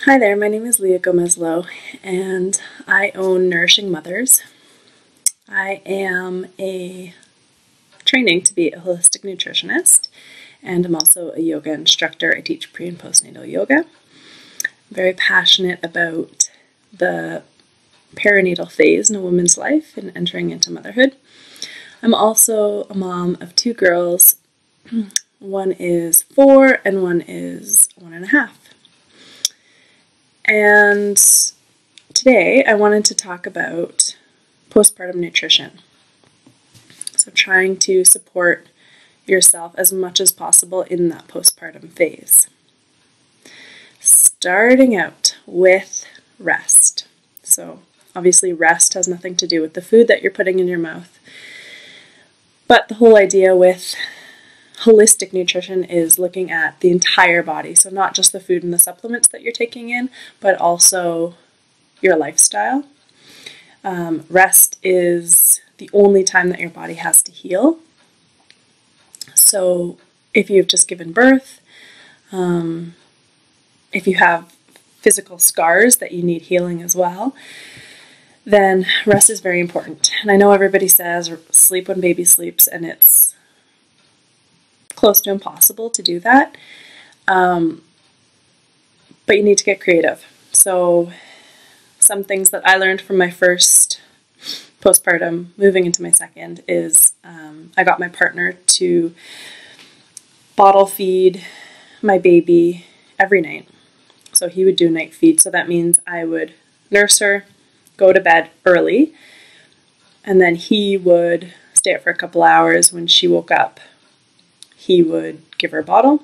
Hi there, my name is Leah Gomez-Lowe, and I own Nourishing Mothers. I am training to be a holistic nutritionist, and I'm also a yoga instructor. I teach pre- and postnatal yoga. I'm very passionate about the perinatal phase in a woman's life and entering into motherhood. I'm also a mom of two girls. One is 4 and one is 1.5. And today I wanted to talk about postpartum nutrition. So trying to support yourself as much as possible in that postpartum phase. Starting out with rest. So obviously rest has nothing to do with the food that you're putting in your mouth. But the whole idea with holistic nutrition is looking at the entire body. So not just the food and the supplements that you're taking in, but also your lifestyle. Rest is the only time that your body has to heal. So if you've just given birth, if you have physical scars that you need healing as well, then rest is very important. And I know everybody says sleep when baby sleeps, and it's close to impossible to do that, but you need to get creative. So some things that I learned from my first postpartum, moving into my second, is I got my partner to bottle feed my baby every night. So he would do night feed, so that means I would nurse her, go to bed early, and then he would stay up for a couple hours. When she woke up, he would give her a bottle,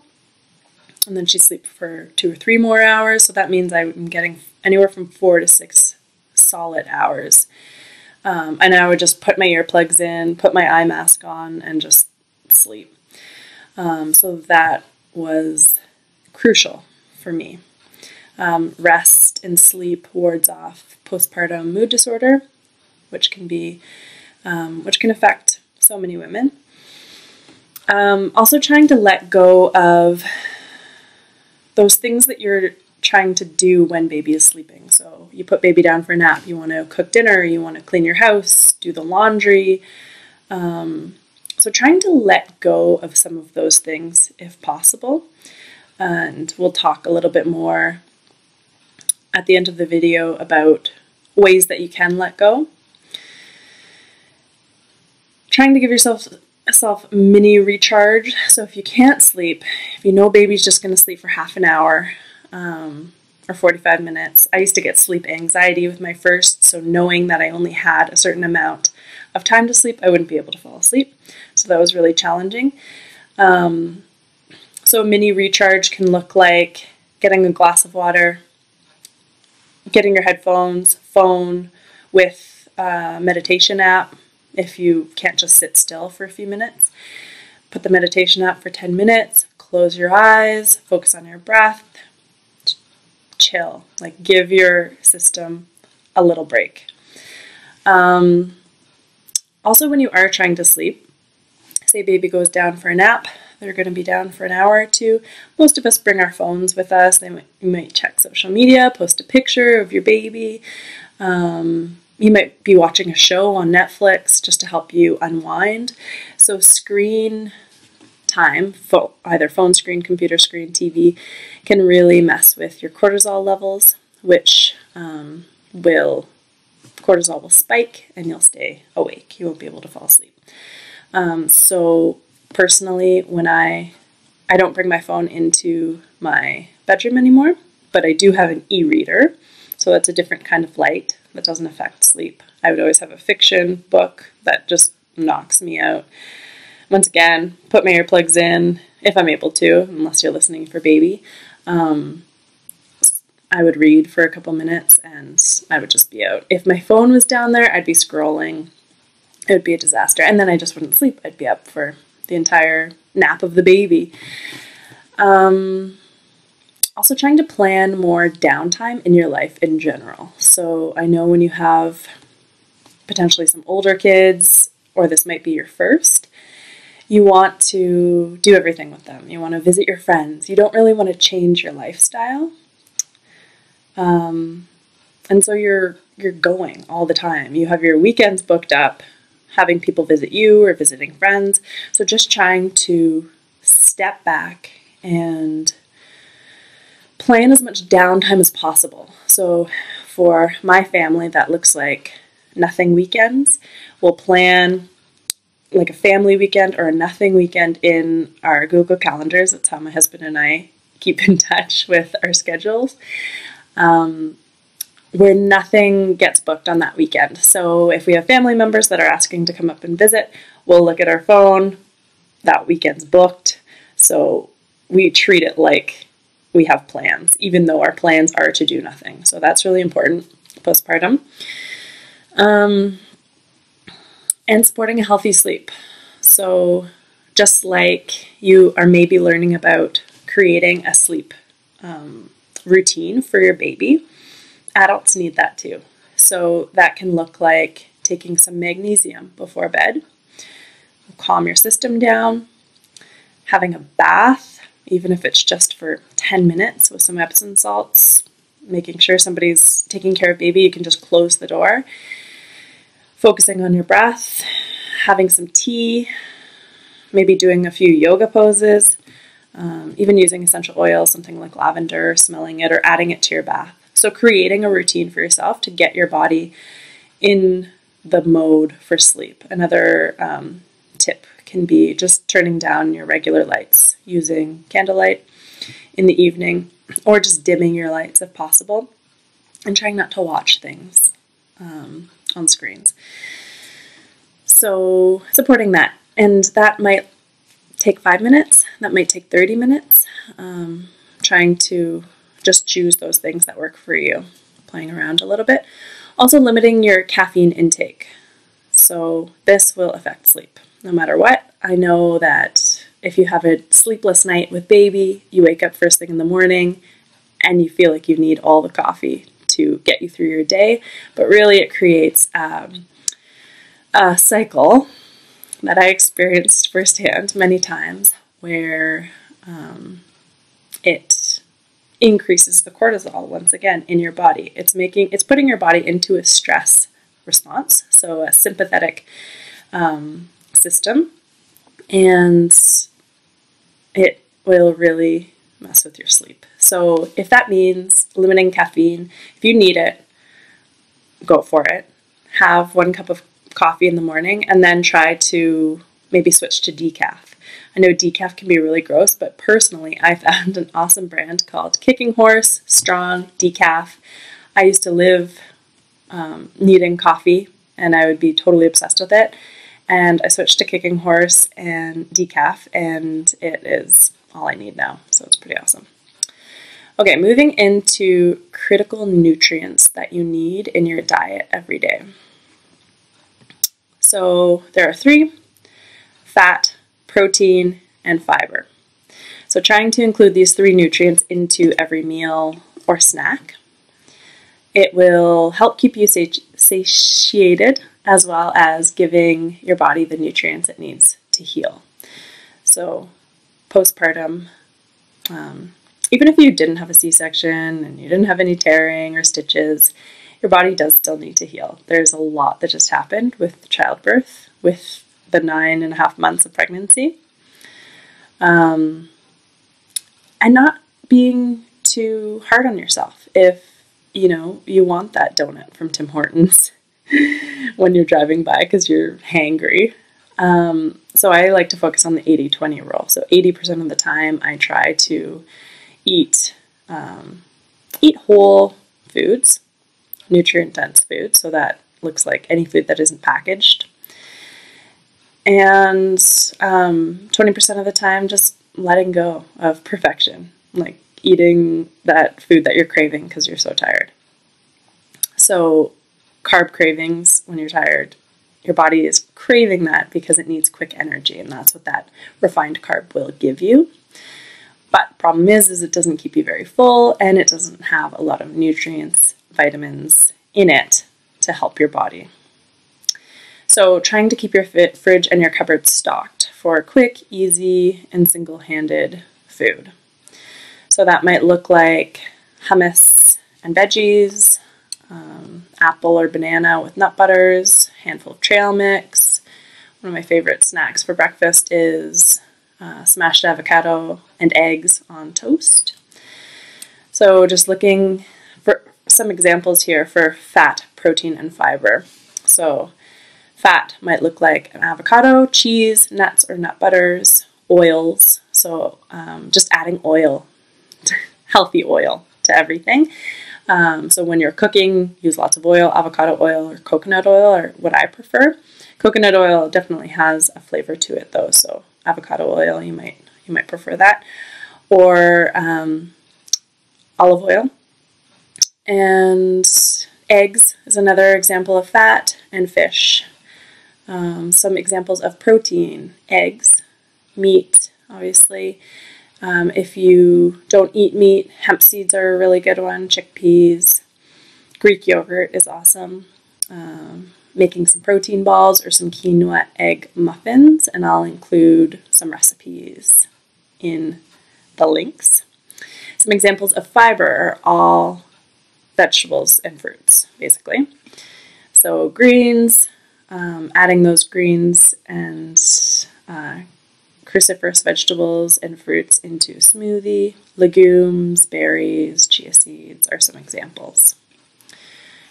and then she'd sleep for 2 or 3 more hours. So that means I'm getting anywhere from 4 to 6 solid hours. And I would just put my earplugs in, put my eye mask on, and just sleep. So that was crucial for me. Rest and sleep wards off postpartum mood disorder, which can affect so many women. Also trying to let go of those things that you're trying to do when baby is sleeping. So you put baby down for a nap, you want to cook dinner, you want to clean your house, do the laundry. So trying to let go of some of those things if possible. And we'll talk a little bit more at the end of the video about ways that you can let go. Trying to give yourself mini recharge. So if you can't sleep, if you know baby's just going to sleep for half an hour or 45 minutes. I used to get sleep anxiety with my first, so knowing that I only had a certain amount of time to sleep, I wouldn't be able to fall asleep. So that was really challenging. So a mini recharge can look like getting a glass of water, getting your headphones, phone with a meditation app. If you can't just sit still for a few minutes, put the meditation app for 10 minutes, close your eyes, focus on your breath, chill, like give your system a little break. Also, when you are trying to sleep, say baby goes down for a nap, they're going to be down for an hour or two. Most of us bring our phones with us. You might check social media, post a picture of your baby. You might be watching a show on Netflix just to help you unwind. So screen time, either phone screen, computer screen, TV, can really mess with your cortisol levels, which cortisol will spike and you'll stay awake. You won't be able to fall asleep. So personally, when I don't bring my phone into my bedroom anymore, but I do have an e-reader. So that's a different kind of light that doesn't affect sleep. I would always have a fiction book that just knocks me out. Once again, put my earplugs in if I'm able to, unless you're listening for baby. I would read for a couple minutes and I would just be out. If my phone was down there, I'd be scrolling. It would be a disaster. And then I just wouldn't sleep. I'd be up for the entire nap of the baby. Also trying to plan more downtime in your life in general. So I know when you have potentially some older kids, or this might be your first, you want to do everything with them. You want to visit your friends. You don't really want to change your lifestyle. And so you're going all the time. You have your weekends booked up, having people visit you or visiting friends. So just trying to step back and plan as much downtime as possible. So for my family, that looks like nothing weekends. We'll plan like a family weekend or a nothing weekend in our Google calendars. That's how my husband and I keep in touch with our schedules, where nothing gets booked on that weekend. So if we have family members that are asking to come up and visit, we'll look at our phone, that weekend's booked. So we treat it like we have plans, even though our plans are to do nothing. So that's really important postpartum. And supporting a healthy sleep. So just like you are maybe learning about creating a sleep routine for your baby, adults need that too. So that can look like taking some magnesium before bed, calm your system down, having a bath, even if it's just for 10 minutes with some Epsom salts, making sure somebody's taking care of baby, you can just close the door. Focusing on your breath, having some tea, maybe doing a few yoga poses, even using essential oil, something like lavender, smelling it, or adding it to your bath. So creating a routine for yourself to get your body in the mode for sleep. Another tip can be just turning down your regular lights, using candlelight in the evening, or just dimming your lights if possible, and trying not to watch things on screens. So supporting that, and that might take 5 minutes, that might take 30 minutes, trying to just choose those things that work for you, playing around a little bit. Also limiting your caffeine intake. So this will affect sleep no matter what. I know that if you have a sleepless night with baby, you wake up first thing in the morning and you feel like you need all the coffee to get you through your day, but really it creates a cycle that I experienced firsthand many times where it increases the cortisol once again in your body. It's putting your body into a stress response, so a sympathetic system, and it will really mess with your sleep. So if that means limiting caffeine, if you need it, go for it. Have 1 cup of coffee in the morning and then try to maybe switch to decaf. I know decaf can be really gross, but personally I found an awesome brand called Kicking Horse Strong Decaf. I used to live needing coffee and I would be totally obsessed with it. And I switched to Kicking Horse and decaf, and it is all I need now. So it's pretty awesome. Okay, moving into critical nutrients that you need in your diet every day. So there are 3: fat, protein, and fiber. So trying to include these 3 nutrients into every meal or snack. It will help keep you satiated, as well as giving your body the nutrients it needs to heal. So postpartum, even if you didn't have a C-section and you didn't have any tearing or stitches, your body does still need to heal. There's a lot that just happened with childbirth, with the 9.5 months of pregnancy. And not being too hard on yourself if, you want that donut from Tim Hortons when you're driving by because you're hangry. So I like to focus on the 80-20 rule. So 80% of the time I try to eat whole foods, nutrient-dense foods, so that looks like any food that isn't packaged. And 20% of the time just letting go of perfection, like eating that food that you're craving because you're so tired. So carb cravings, when you're tired, your body is craving that because it needs quick energy, and that's what that refined carb will give you. But problem is it doesn't keep you very full, and it doesn't have a lot of nutrients, vitamins in it to help your body. So trying to keep your fridge and your cupboard stocked for quick, easy, and single-handed food. So that might look like hummus and veggies, apple or banana with nut butters, handful of trail mix. One of my favorite snacks for breakfast is smashed avocado and eggs on toast. So just looking for some examples here for fat, protein, and fiber. So fat might look like an avocado, cheese, nuts or nut butters, oils. So just adding oil, healthy oil to everything. So when you're cooking, use lots of oil. Avocado oil or coconut oil are what I prefer. Coconut oil definitely has a flavor to it though, so avocado oil, you might prefer that. Or olive oil. And eggs is another example of fat, and fish. Some examples of protein: eggs, meat, obviously. If you don't eat meat, hemp seeds are a really good one, chickpeas. Greek yogurt is awesome. Making some protein balls or some quinoa egg muffins, and I'll include some recipes in the links. Some examples of fiber are all vegetables and fruits, basically. So greens, adding those greens and cruciferous vegetables and fruits into a smoothie. Legumes, berries, chia seeds are some examples.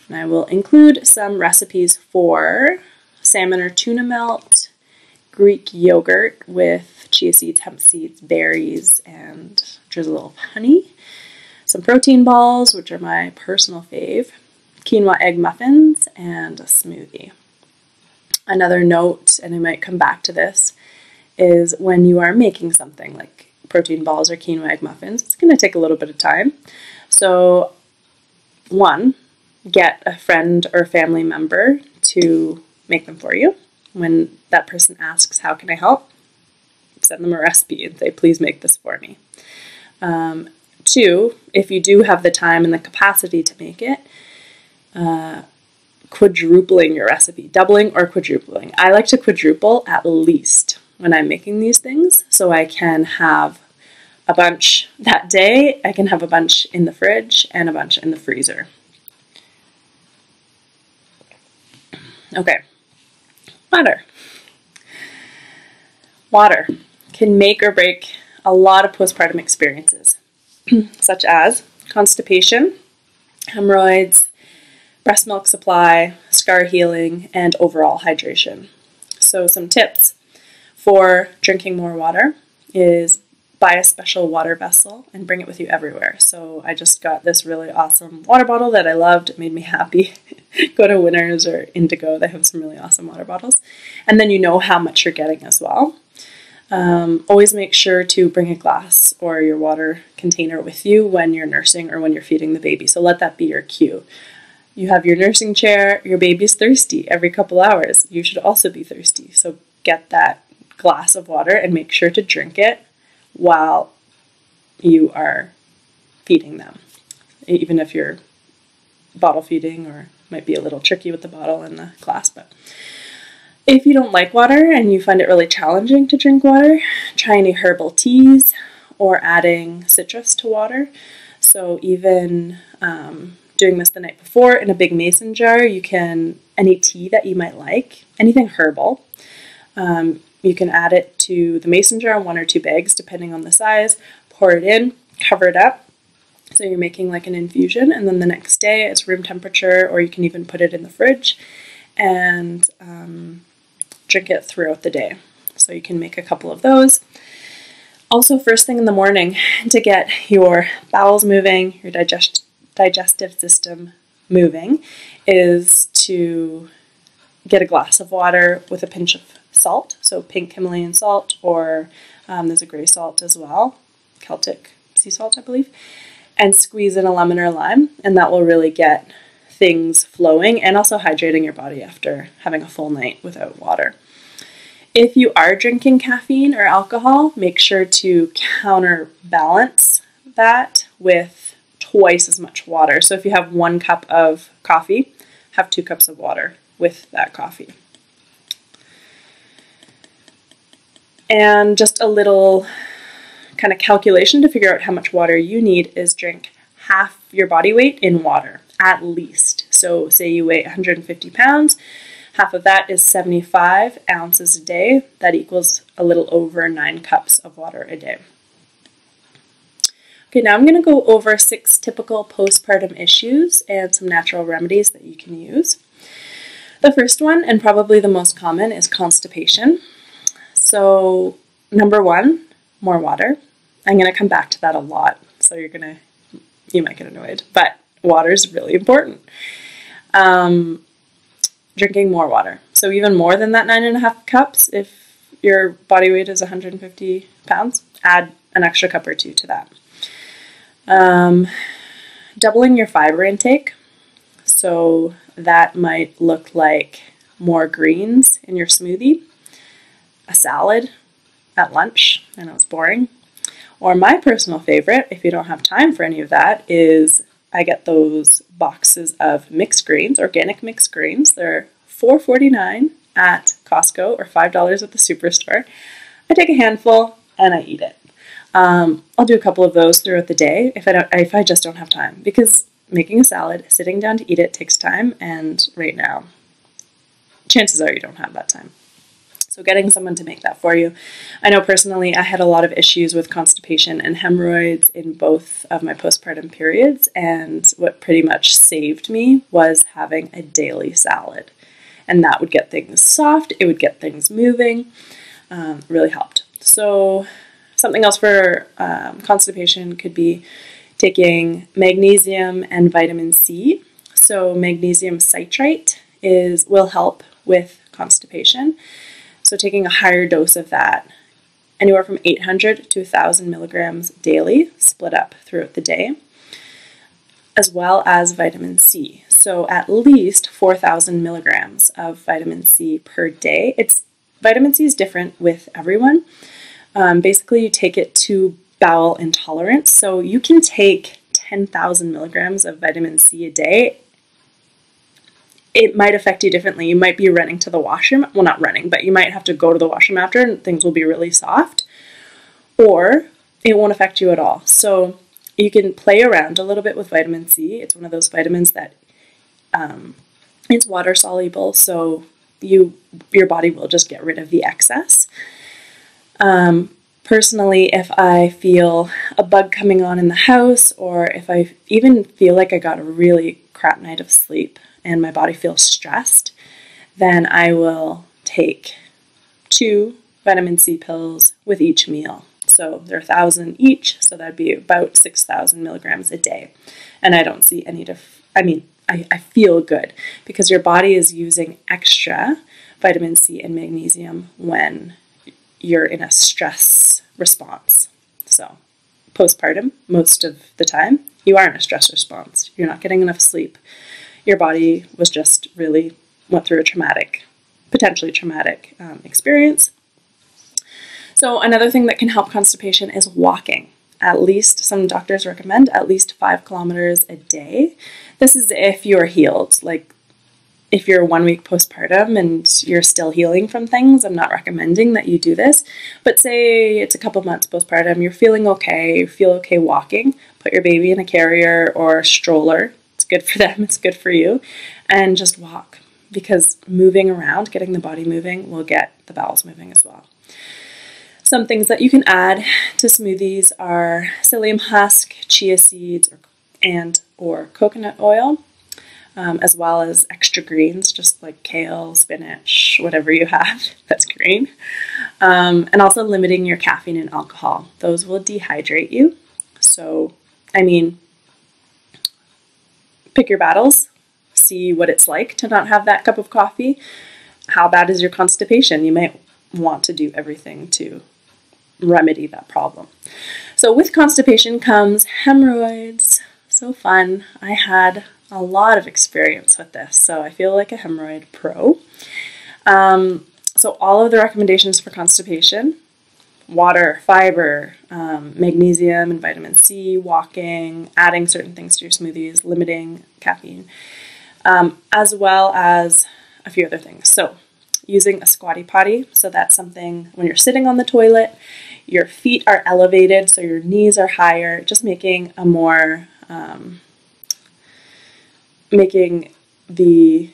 And I will include some recipes for salmon or tuna melt, Greek yogurt with chia seeds, hemp seeds, berries, and drizzle of honey. Some protein balls, which are my personal fave, quinoa egg muffins, and a smoothie. Another note, and I might come back to this, is when you are making something like protein balls or quinoa egg muffins, it's going to take a little bit of time. So, one, get a friend or family member to make them for you. When that person asks, how can I help? Send them a recipe and say, please make this for me. Two, if you do have the time and the capacity to make it, quadrupling your recipe, doubling or quadrupling. I like to quadruple at least when I'm making these things, so I can have a bunch that day, I can have a bunch in the fridge and a bunch in the freezer. Okay, water. Water can make or break a lot of postpartum experiences, such as constipation, hemorrhoids, breast milk supply, scar healing, and overall hydration. So some tips for drinking more water is buy a special water vessel and bring it with you everywhere. So I just got this really awesome water bottle that I loved. It made me happy. Go to Winners or Indigo. They have some really awesome water bottles. And then you know how much you're getting as well. Always make sure to bring a glass or your water container with you when you're nursing or when you're feeding the baby. So let that be your cue. You have your nursing chair, your baby's thirsty every couple hours. You should also be thirsty. So get that glass of water and make sure to drink it while you are feeding them. Even if you're bottle feeding, or might be a little tricky with the bottle and the glass, but if you don't like water and you find it really challenging to drink water, try any herbal teas or adding citrus to water. So even doing this the night before in a big mason jar, you can, any tea that you might like, anything herbal, you can add it to the mason jar in 1 or 2 bags, depending on the size, pour it in, cover it up. So you're making like an infusion, and then the next day it's room temperature, or you can even put it in the fridge and drink it throughout the day. So you can make a couple of those. Also, first thing in the morning, to get your bowels moving, your digestive system moving, is to get a glass of water with a pinch of salt, so pink Himalayan salt, or there's a gray salt as well, Celtic sea salt, I believe, and squeeze in a lemon or lime, and that will really get things flowing and also hydrating your body after having a full night without water. If you are drinking caffeine or alcohol, make sure to counterbalance that with twice as much water. So if you have 1 cup of coffee, have 2 cups of water with that coffee. And just a little kind of calculation to figure out how much water you need is drink half your body weight in water, at least. So say you weigh 150 pounds, half of that is 75 ounces a day. That equals a little over 9 cups of water a day. Okay, now I'm going to go over 6 typical postpartum issues and some natural remedies that you can use. The first one, and probably the most common, is constipation. So number 1, more water. I'm going to come back to that a lot, so you might get annoyed, but water is really important. Drinking more water. So even more than that 9.5 cups, if your body weight is 150 pounds, add an extra cup or 2 to that. Doubling your fiber intake. So that might look like more greens in your smoothie, a salad at lunch. I know it's boring. Or my personal favorite, if you don't have time for any of that, is I get those boxes of mixed greens, organic mixed greens. They're $4.49 at Costco or $5 at the superstore. I take a handful and I eat it. I'll do a couple of those throughout the day if I just don't have time, because making a salad, sitting down to eat it takes time, and right now, chances are you don't have that time. So getting someone to make that for you. I know personally I had a lot of issues with constipation and hemorrhoids in both of my postpartum periods, and what pretty much saved me was having a daily salad. And that would get things soft, it would get things moving, really helped. So something else for constipation could be taking magnesium and vitamin C. So magnesium citrate will help with constipation. So taking a higher dose of that, anywhere from 800 to 1,000 milligrams daily, split up throughout the day, as well as vitamin C. So at least 4,000 milligrams of vitamin C per day. Vitamin C is different with everyone. Basically, you take it to bowel intolerance. So you can take 10,000 milligrams of vitamin C a day. It might affect you differently. You might be running to the washroom. Well, not running, but you might have to go to the washroom after and things will be really soft. Or it won't affect you at all. So you can play around a little bit with vitamin C. It's one of those vitamins that it's water soluble, so your body will just get rid of the excess. Personally, if I feel a bug coming on in the house, or if I even feel like I got a really crap night of sleep and my body feels stressed, then I will take 2 vitamin C pills with each meal. So they're 1,000 each, so that'd be about 6,000 milligrams a day. And I don't see any I feel good because your body is using extra vitamin C and magnesium when you're in a stress response. So postpartum, most of the time, you are in a stress response. You're not getting enough sleep. Your body was just really went through a potentially traumatic experience. So another thing that can help constipation is walking. At least, some doctors recommend at least 5 kilometers a day. This is if you're healed. Like if you're 1 week postpartum and you're still healing from things, I'm not recommending that you do this. But say it's a couple months postpartum, you're feeling okay, you feel okay walking, put your baby in a carrier or a stroller. It's good for them, it's good for you. And just walk, because moving around, getting the body moving, will get the bowels moving as well. Some things that you can add to smoothies are psyllium husk, chia seeds, or coconut oil, as well as extra greens, just like kale, spinach, whatever you have that's green. And also limiting your caffeine and alcohol. Those will dehydrate you. So, pick your battles. See what it's like to not have that cup of coffee. How bad is your constipation? You might want to do everything to remedy that problem. So with constipation comes hemorrhoids. So fun. I had a lot of experience with this, so I feel like a hemorrhoid pro. So all of the recommendations for constipation: water, fiber, magnesium and vitamin C, walking, adding certain things to your smoothies, limiting caffeine, as well as a few other things. So using a squatty potty. So that's something when you're sitting on the toilet, your feet are elevated, so your knees are higher, just making a more making the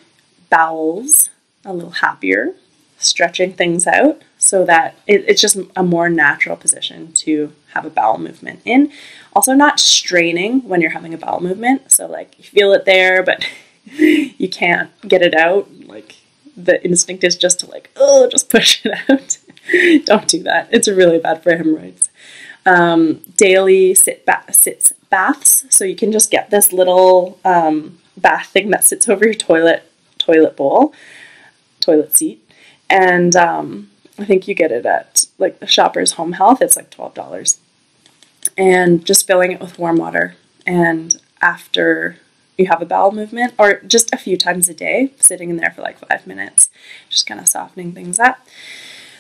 bowels a little happier, stretching things out so that it's just a more natural position to have a bowel movement in. Also not straining when you're having a bowel movement. So like you feel it there, but you can't get it out. Like the instinct is just to like, oh, just push it out. Don't do that. It's really bad for hemorrhoids. Daily sits baths. So you can just get this little bath thing that sits over your toilet seat. And I think you get it at like the Shoppers Home Health. It's like $12. And just filling it with warm water. And after you have a bowel movement, or just a few times a day, sitting in there for like 5 minutes, just kind of softening things up.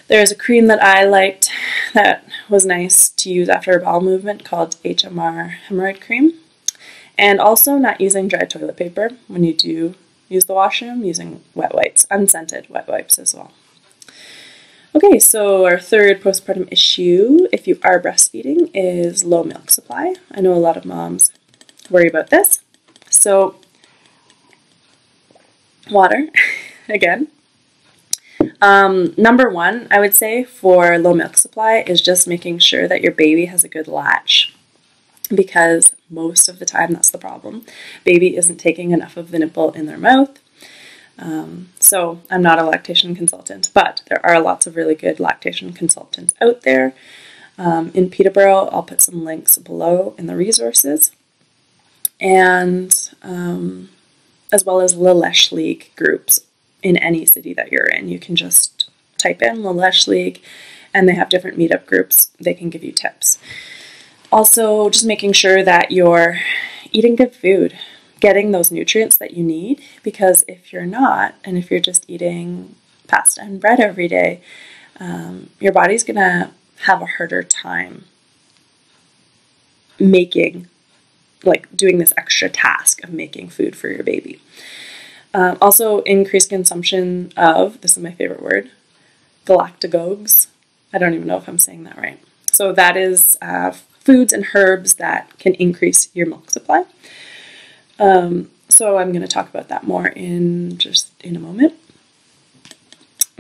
There's a cream that I liked that was nice to use after a bowel movement called HMR hemorrhoid cream. And also not using dry toilet paper when you do use the washroom, using wet wipes, unscented wet wipes as well. Okay, so our third postpartum issue, if you are breastfeeding, is low milk supply. I know a lot of moms worry about this. So, water, again. Number one, I would say, for low milk supply is just making sure that your baby has a good latch, because most of the time that's the problem. Baby isn't taking enough of the nipple in their mouth. So I'm not a lactation consultant, but there are lots of really good lactation consultants out there. In Peterborough, I'll put some links below in the resources. And as well as Lactation League groups in any city that you're in. You can just type in Lactation League and they have different meetup groups. They can give you tips. Also, just making sure that you're eating good food, getting those nutrients that you need, because if you're not, and if you're just eating pasta and bread every day, your body's going to have a harder time doing this extra task of making food for your baby. Also, increased consumption of, this is my favorite word, galactagogues. I don't even know if I'm saying that right. So that is foods and herbs that can increase your milk supply. So I'm going to talk about that more in a moment.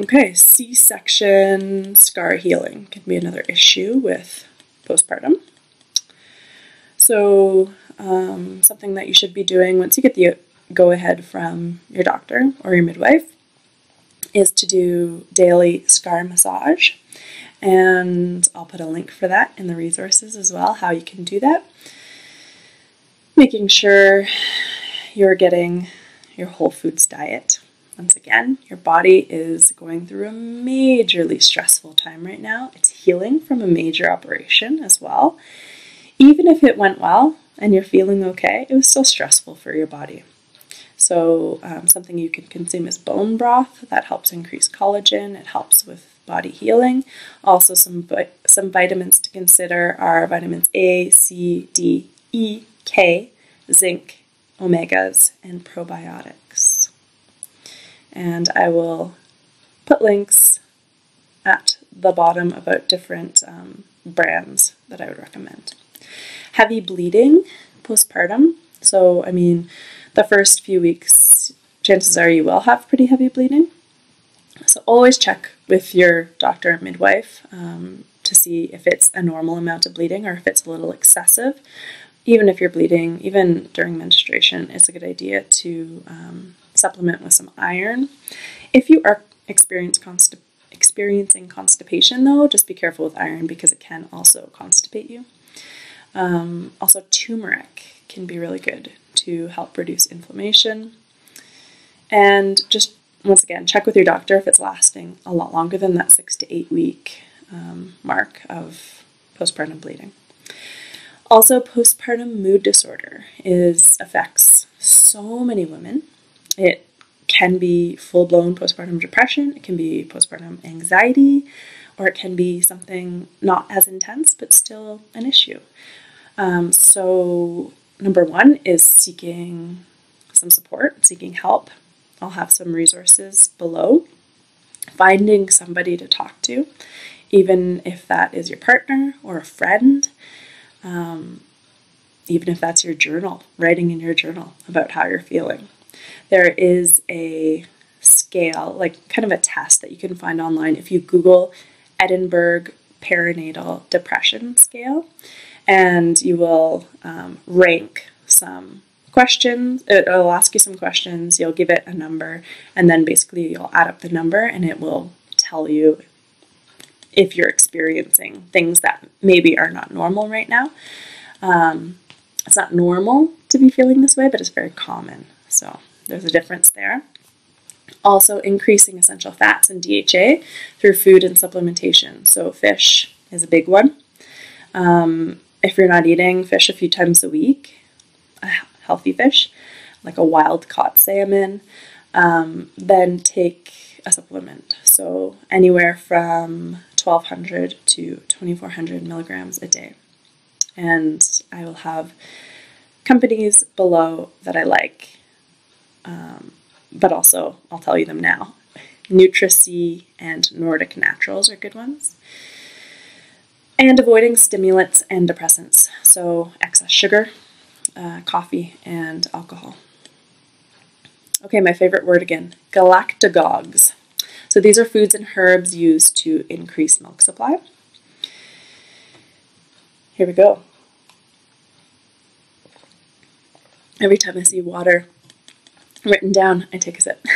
Okay, C-section scar healing can be another issue with postpartum. So something that you should be doing once you get the go-ahead from your doctor or your midwife is to do daily scar massage. And I'll put a link for that in the resources as well, how you can do that. Making sure you're getting your whole foods diet. Once again, your body is going through a majorly stressful time right now. It's healing from a major operation as well. Even if it went well and you're feeling okay, it was still stressful for your body. So something you can consume is bone broth. That helps increase collagen. It helps with body healing. Also some vitamins to consider are vitamins A, C, D, E, K, zinc, omegas, and probiotics. And I will put links at the bottom about different brands that I would recommend. Heavy bleeding postpartum. So, I mean, the first few weeks, chances are you will have pretty heavy bleeding. So always check with your doctor or midwife to see if it's a normal amount of bleeding or if it's a little excessive. Even if you're bleeding, even during menstruation, it's a good idea to supplement with some iron. If you are experiencing constipation, though, just be careful with iron because it can also constipate you. Also, turmeric can be really good to help reduce inflammation. And just, once again, check with your doctor if it's lasting a lot longer than that 6 to 8 week mark of postpartum bleeding. Also, postpartum mood disorder affects so many women. It can be full-blown postpartum depression, it can be postpartum anxiety, or it can be something not as intense but still an issue. So number one is seeking some support, seeking help. I'll have some resources below. Finding somebody to talk to, even if that is your partner or a friend. even if that's your journal, writing in your journal about how you're feeling. There is a scale, like kind of a test that you can find online if you Google Edinburg Perinatal Depression Scale, and you will rank some questions. It'll ask you some questions, you'll give it a number, and then basically you'll add up the number and it will tell you if you're experiencing things that maybe are not normal right now. It's not normal to be feeling this way, but it's very common. So there's a difference there. Also, increasing essential fats and DHA through food and supplementation. So fish is a big one. If you're not eating fish a few times a week, healthy fish, like a wild caught salmon, then take a supplement. So anywhere from 1,200 to 2,400 milligrams a day. And I will have companies below that I like, but also I'll tell you them now. Nutri-C and Nordic Naturals are good ones. And avoiding stimulants and depressants, so excess sugar, coffee, and alcohol. Okay, my favorite word again, galactagogues. So these are foods and herbs used to increase milk supply. Here we go. Every time I see water written down, I take a sip.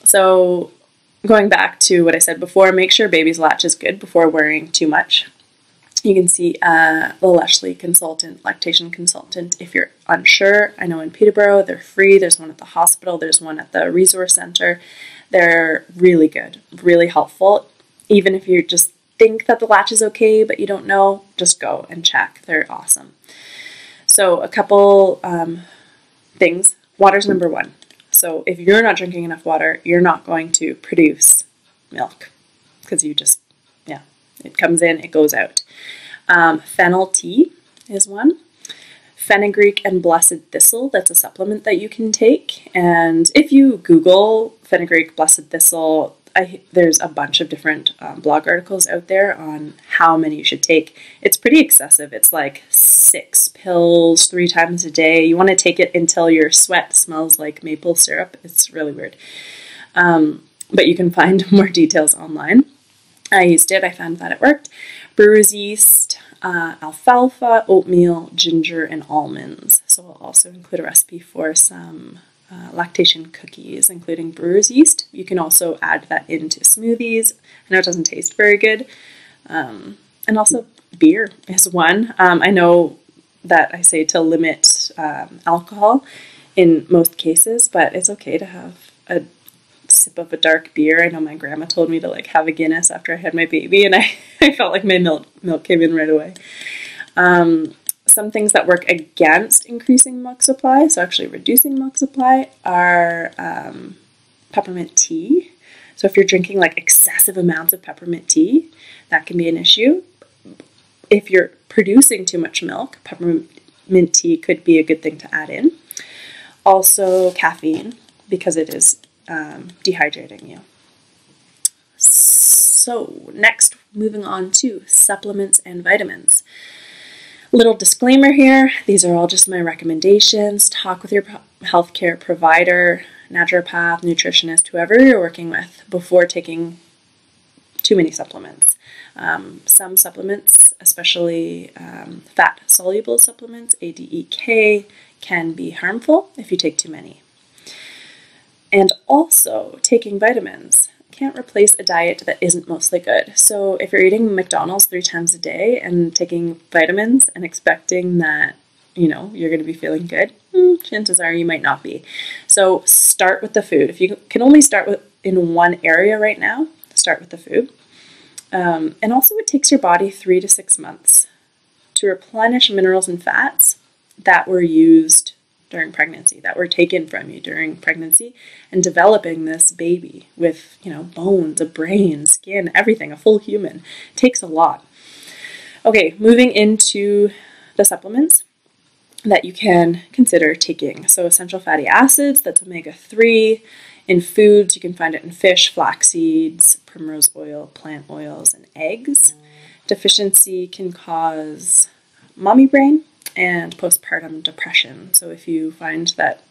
So going back to what I said before, make sure baby's latch is good before worrying too much. You can see the Leslie consultant, lactation consultant, if you're unsure. I know in Peterborough, they're free. There's one at the hospital. There's one at the resource center. They're really good, really helpful. Even if you just think that the latch is okay, but you don't know, just go and check. They're awesome. So a couple things. Water's number one. So if you're not drinking enough water, you're not going to produce milk because you just, it comes in, it goes out. Fennel tea is one. Fenugreek and blessed thistle, that's a supplement that you can take. And if you Google fenugreek, blessed thistle, there's a bunch of different blog articles out there on how many you should take. It's pretty excessive. It's like 6 pills 3 times a day. You want to take it until your sweat smells like maple syrup. It's really weird. But you can find more details online. I used it. I found that it worked. Brewer's yeast, alfalfa, oatmeal, ginger, and almonds. So I'll also include a recipe for some lactation cookies, including brewer's yeast. You can also add that into smoothies. I know it doesn't taste very good. And also beer is one. I know that I say to limit alcohol in most cases, but it's okay to have a sip of a dark beer. I know my grandma told me to like have a Guinness after I had my baby, and I felt like my milk came in right away. Some things that work against increasing milk supply, so actually reducing milk supply, are peppermint tea. So if you're drinking like excessive amounts of peppermint tea, that can be an issue. If you're producing too much milk, peppermint tea could be a good thing to add in. Also caffeine, because it is dehydrating you. So next, moving on to supplements and vitamins. Little disclaimer here, these are all just my recommendations. Talk with your healthcare provider, naturopath, nutritionist, whoever you're working with before taking too many supplements. Some supplements, especially fat-soluble supplements, ADEK, can be harmful if you take too many. And also, taking vitamins can't replace a diet that isn't mostly good. So if you're eating McDonald's 3 times a day and taking vitamins and expecting that, you're going to be feeling good, chances are you might not be. So start with the food. If you can only start in one area right now, start with the food. And also it takes your body 3 to 6 months to replenish minerals and fats that were used during pregnancy, that were taken from you during pregnancy, and developing this baby with, bones, a brain, skin, everything, a full human. It takes a lot. Okay, moving into the supplements that you can consider taking. So essential fatty acids, that's omega-3. In foods, you can find it in fish, flax seeds, primrose oil, plant oils, and eggs. Deficiency can cause mommy brain and postpartum depression. So if you find that,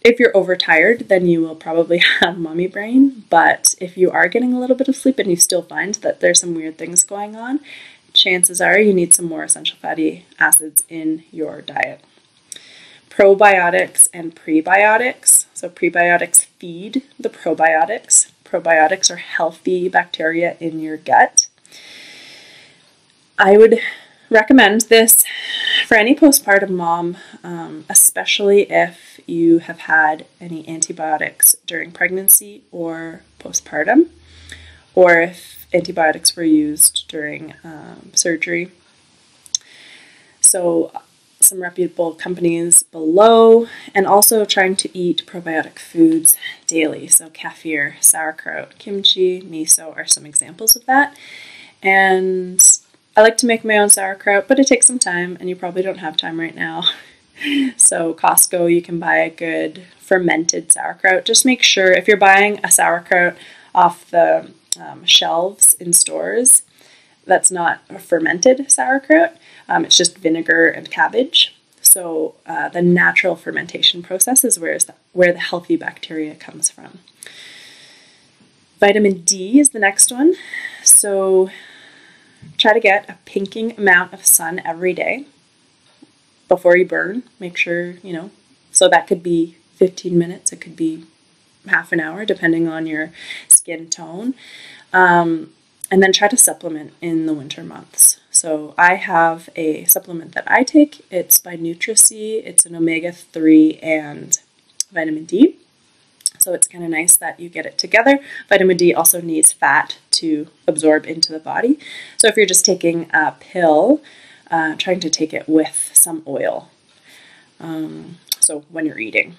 if you're overtired, then you will probably have mommy brain. But if you are getting a little bit of sleep and you still find that there's some weird things going on, chances are you need some more essential fatty acids in your diet. Probiotics and prebiotics. So prebiotics feed the probiotics. Probiotics are healthy bacteria in your gut. I would recommend this for any postpartum mom, especially if you have had any antibiotics during pregnancy or postpartum, or if antibiotics were used during surgery. So some reputable companies below, and also trying to eat probiotic foods daily. So kefir, sauerkraut, kimchi, miso are some examples of that. And I like to make my own sauerkraut, but it takes some time, and you probably don't have time right now. So Costco, you can buy a good fermented sauerkraut. Just make sure if you're buying a sauerkraut off the shelves in stores, that's not a fermented sauerkraut. It's just vinegar and cabbage. So the natural fermentation process is where the healthy bacteria comes from. Vitamin D is the next one. So try to get a pinking amount of sun every day before you burn. Make sure, so that could be 15 minutes. It could be half an hour, depending on your skin tone. And then try to supplement in the winter months. So I have a supplement that I take. It's by Nutrici. It's an omega-3 and vitamin D. So it's kind of nice that you get it together. Vitamin D also needs fat to absorb into the body. So if you're just taking a pill, trying to take it with some oil. So when you're eating.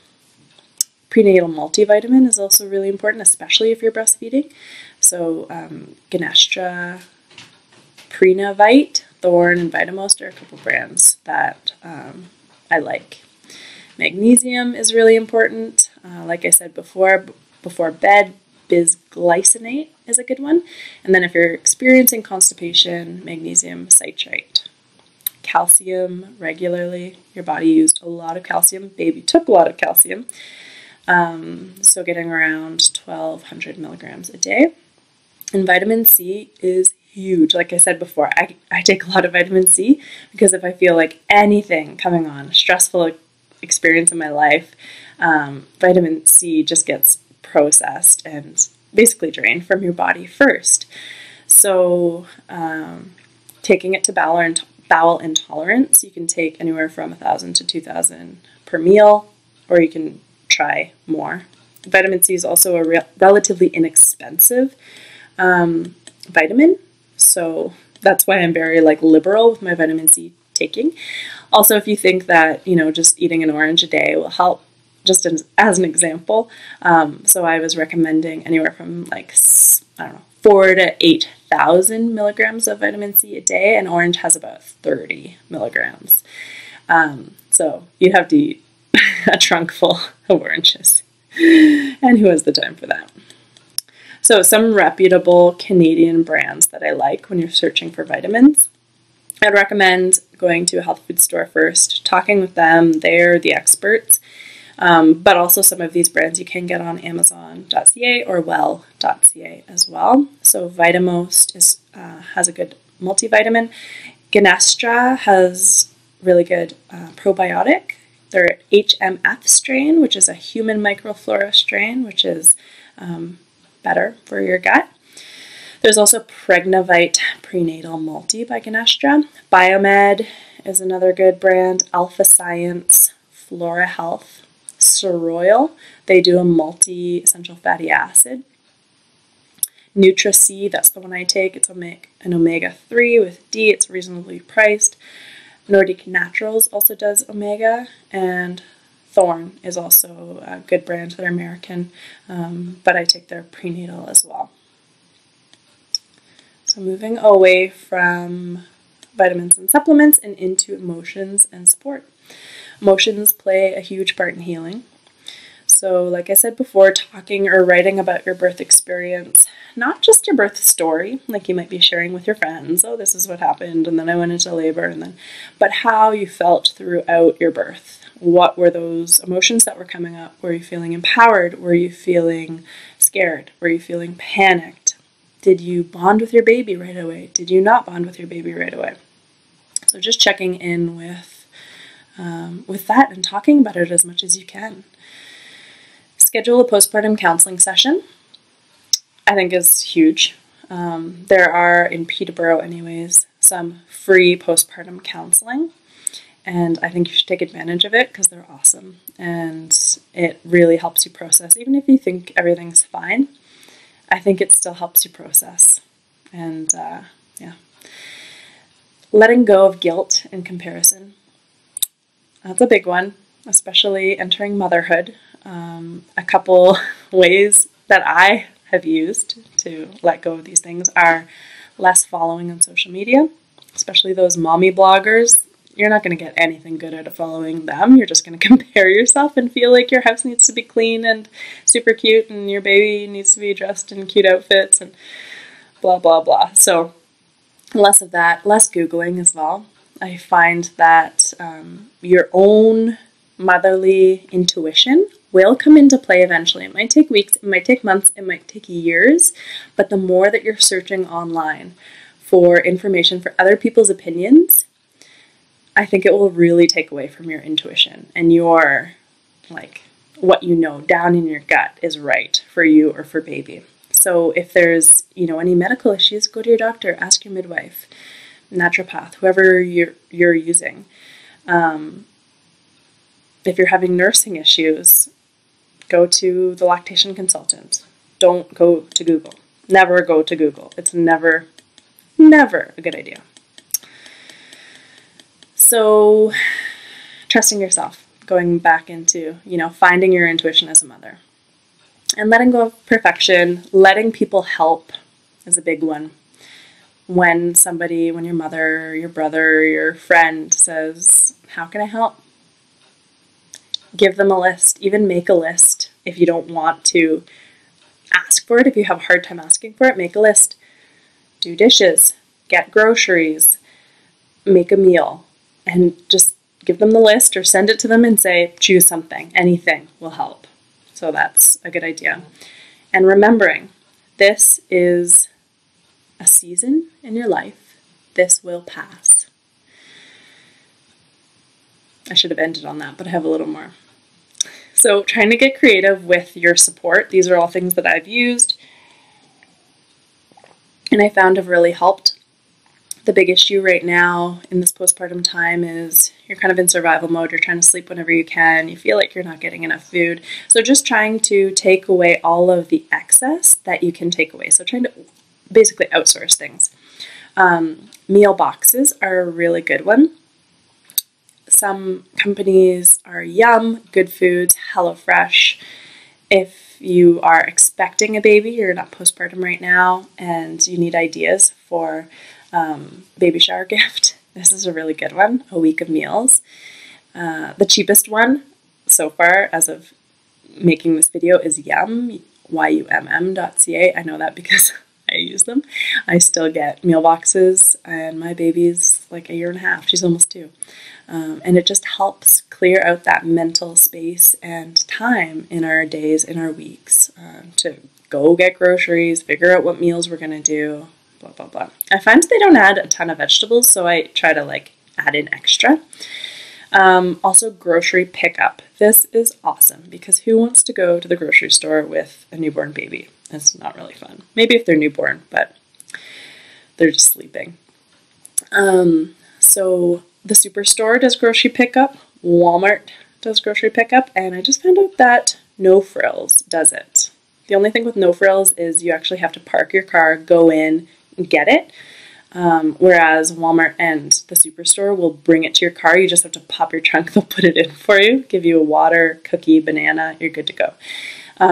Prenatal multivitamin is also really important, especially if you're breastfeeding. So Ganestra, Prenavite, Thorne, and Vitamost are a couple brands that I like. Magnesium is really important. Like I said before bed, bisglycinate is a good one. And then if you're experiencing constipation, magnesium citrate. Calcium regularly. Your body used a lot of calcium. Baby took a lot of calcium. So getting around 1,200 milligrams a day. And vitamin C is huge. Like I said before, I take a lot of vitamin C because if I feel like anything coming on, stressful experience in my life, vitamin C just gets processed and basically drained from your body first. So taking it to bowel intolerance, you can take anywhere from 1,000 to 2,000 per meal, or you can try more. Vitamin C is also a relatively inexpensive vitamin, so that's why I'm very liberal with my vitamin C taking. Also, if you think that just eating an orange a day will help, just as an example, so I was recommending anywhere from 4,000 to 8,000 milligrams of vitamin C a day, and orange has about 30 milligrams. So you'd have to eat a trunk full of oranges, and who has the time for that? So some reputable Canadian brands that I like when you're searching for vitamins. I'd recommend going to a health food store first, talking with them. They're the experts. But also some of these brands you can get on Amazon.ca or well.ca as well. So Vitamost has a good multivitamin. Ganestra has really good probiotic. Their HMF strain, which is a human microflora strain, which is better for your gut. There's also Pregnavite Prenatal Multi by Ganestra. Biomed is another good brand. Alpha Science, Flora Health, Cesarean. They do a multi-essential fatty acid. Nutrici, that's the one I take. It's an omega-3 with D. It's reasonably priced. Nordic Naturals also does omega, and Thorne is also a good brand. They're American, but I take their prenatal as well. So moving away from vitamins and supplements and into emotions and support. Emotions play a huge part in healing. So like I said before, talking or writing about your birth experience, not just your birth story, like you might be sharing with your friends, oh, this is what happened, and then I went into labor, but how you felt throughout your birth. What were those emotions that were coming up? Were you feeling empowered? Were you feeling scared? Were you feeling panicked? Did you bond with your baby right away? Did you not bond with your baby right away? So just checking in with that and talking about it as much as you can. Schedule a postpartum counseling session, I think is huge. There are, in Peterborough anyways, some free postpartum counseling, and I think you should take advantage of it because they're awesome, and it really helps you process. Even if you think everything's fine, I think it still helps you process. And yeah. Letting go of guilt and comparison. That's a big one, especially entering motherhood. A couple ways that I have used to let go of these things are less following on social media, especially those mommy bloggers. You're not going to get anything good out of following them. You're just going to compare yourself and feel like your house needs to be clean and super cute and your baby needs to be dressed in cute outfits and blah, blah, blah. So less of that, less Googling as well. I find that your own motherly intuition will come into play eventually. It might take weeks, it might take months, it might take years, but the more that you're searching online for information for other people's opinions, I think it will really take away from your intuition and your, like, what you know down in your gut is right for you or for baby. So if there's, any medical issues, go to your doctor, ask your midwife, naturopath, whoever you're using. If you're having nursing issues, go to the lactation consultant. Don't go to Google. Never go to Google. It's never a good idea. So trusting yourself, going back into, finding your intuition as a mother. And letting go of perfection, letting people help is a big one. When your mother, your brother, your friend says, how can I help? Give them a list, even make a list. If you don't want to ask for it, if you have a hard time asking for it, make a list. Do dishes, get groceries, make a meal, and just give them the list or send it to them and say, choose something, anything will help. So that's a good idea. And remembering, this is a season in your life. This will pass. I should have ended on that, but I have a little more. So trying to get creative with your support. These are all things that I've used and I found have really helped. The big issue right now in this postpartum time is you're kind of in survival mode. You're trying to sleep whenever you can. You feel like you're not getting enough food. So just trying to take away all of the excess that you can take away. So trying to basically outsource things. Meal boxes are a really good one. Some companies are Yum, Good Foods, HelloFresh. If you are expecting a baby, you're not postpartum right now, and you need ideas for baby shower gift, this is a really good one, a week of meals. The cheapest one so far as of making this video is Yum, yumm.ca. I know that because I use them. I still get meal boxes, and my baby's like 1.5 years. She's almost 2. And it just helps clear out that mental space and time in our days, in our weeks, to go get groceries, figure out what meals we're going to do, blah, blah, blah. I find they don't add a ton of vegetables, so I try to add in extra. Also grocery pickup. This is awesome because who wants to go to the grocery store with a newborn baby? It's not really fun. Maybe if they're newborn, but they're just sleeping. So the Superstore does grocery pickup. Walmart does grocery pickup. And I just found out that No Frills does it. The only thing with No Frills is you actually have to park your car, go in, and get it. Whereas Walmart and the Superstore will bring it to your car. You just have to pop your trunk. They'll put it in for you, give you a water, cookie, banana. You're good to go.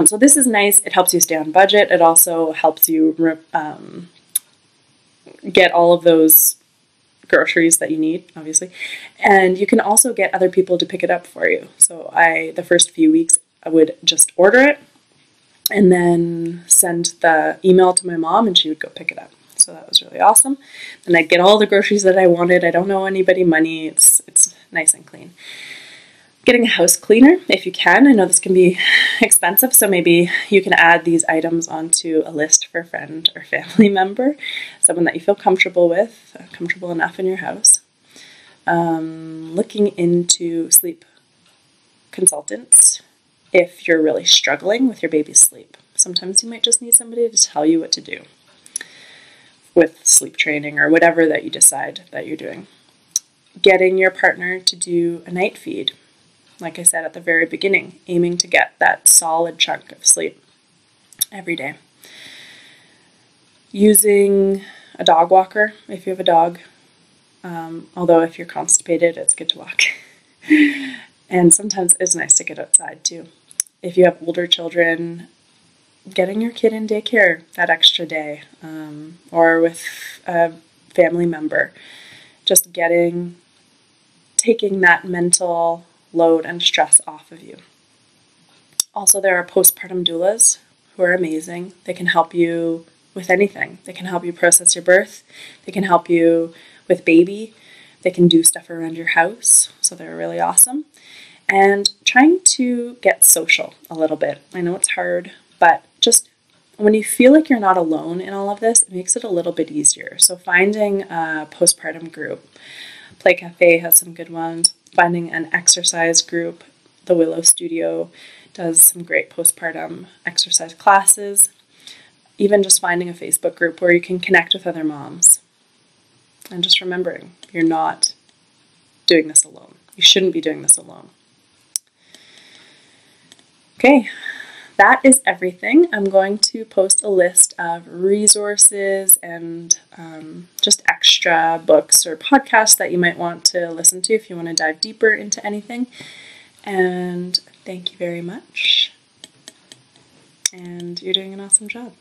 So this is nice. It helps you stay on budget. It also helps you get all of those groceries that you need, obviously. And you can also get other people to pick it up for you. So the first few weeks, I would just order it and then send the email to my mom, and she would go pick it up. So that was really awesome. And I'd get all the groceries that I wanted. I don't owe anybody money. It's nice and clean. Getting a house cleaner, if you can. I know this can be expensive, so maybe you can add these items onto a list for a friend or family member, someone that you feel comfortable with, comfortable enough in your house. Looking into sleep consultants if you're really struggling with your baby's sleep. Sometimes you might just need somebody to tell you what to do with sleep training or whatever that you decide that you're doing. Getting your partner to do a night feed. Like I said at the very beginning, aiming to get that solid chunk of sleep every day. Using a dog walker if you have a dog. Although if you're constipated, it's good to walk. And sometimes it's nice to get outside too. If you have older children, getting your kid in daycare that extra day, or with a family member, just taking that mental load and stress off of you. Also, there are postpartum doulas who are amazing. They can help you with anything. They can help you process your birth. They can help you with baby. They can do stuff around your house, so they're really awesome. And trying to get social a little bit. I know it's hard, but just when you feel like you're not alone in all of this, it makes it a little bit easier. So finding a postpartum group. Play Cafe has some good ones. Finding an exercise group. The Willow Studio does some great postpartum exercise classes. Even just finding a Facebook group where you can connect with other moms. And just remembering, you're not doing this alone. You shouldn't be doing this alone. Okay, that is everything. I'm going to post a list of resources and just extra books or podcasts that you might want to listen to if you want to dive deeper into anything. And thank you very much. And you're doing an awesome job.